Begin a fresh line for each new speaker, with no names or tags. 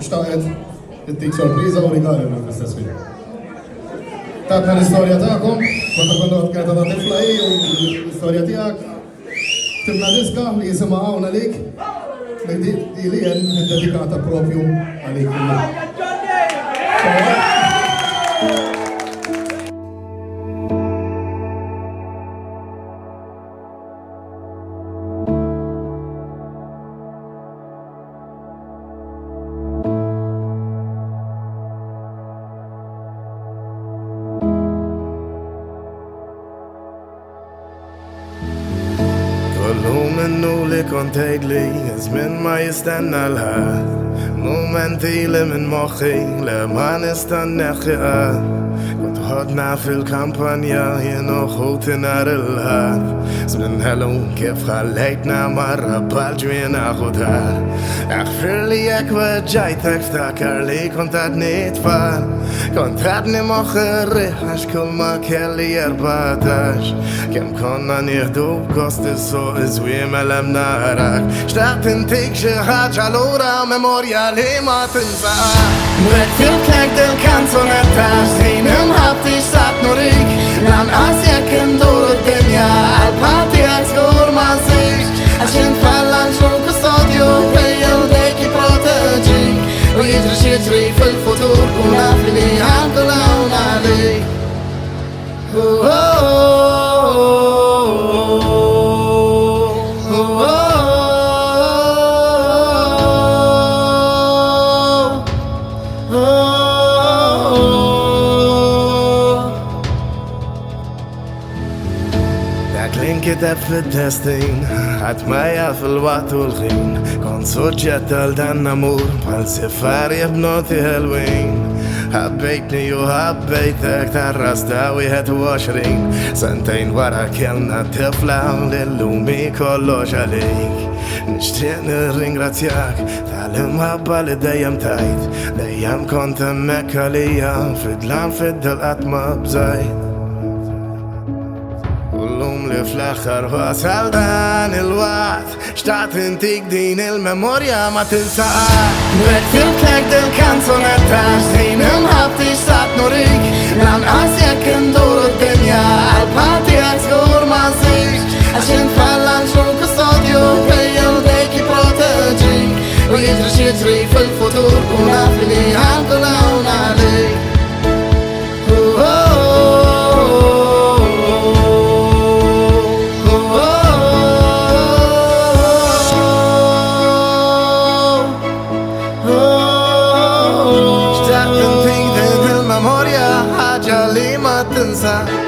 xtaqet ittik sorpriża u rigali mill-istess ħin. Tatna l-istorja tagħkom, meta konna kienet għadha tifla u l-istorja tiegħek. Tibna diska li jisimha Hawn għalik, li jien dedikata propju għalik.
Kollu minnu li kontejt li żmien ma jistenna l-ħadd. Momenti li minn moħħi li ma nistenneħħi qatt. Kont ħodna fil-kampanja jien uħuti nhar il-ħadd. Żmien ħelu kif ħallejtna marra bħal-ġwien aħudar. Aħfir li jekk weġġajtek ftakar li kont għadni tfal. Kont għadni moħħi rriħax kull ma kelli 14. Kemm konna nieħdu gost is-suq iż-żwiem elem narak. Xtaqt intik xi ħaġa lura memorja li ma tinsaq. Rektiltlek dil-kanzunetta x'ħin imħabti xtaqt nurik. Lanqas jekk indur id-dinja għal-parti għal żgur ma nsix. Għax intfalla nxur kustodju bejjel dejk jipproteġik. U jiġri x'jiġri fil-futur kun naf li għandu lawn għalik. Dak l-inkiteb fil-destin, ħatmaja fil-waqt u l-ħin. Kont suġġett għal dan amur, bħal sifari b'noti ħelwin. Ħabbejtni u ħabbejtek tarrasta 21. Sentejn wara kellna tifla l-lumi kollox għalik. Nixtieq nirringrazzjak tal-imħabba li dejjem tajt. Dejjem kont hemmhekk għalija fidlan fid-del qatt ma bżajt. Ullum li fl-axħar wasal dan il-waqt. Xtaqt intik din il-memorja ma tinsaq. Rektiltlek dil-kanzunetta x'ħin imħabti xtaqt nurik. Lanqas jekk indur id-dinja għal-parti għal żgur ma nsix. Għax intfalla nxur kustodju bejjel dejk jipproteġik. U jiġri x'jiġri fil-futur kun naf li għandu lawn għalik. Xtaqt intik din il-memorja ħaġa li ma tinsaq.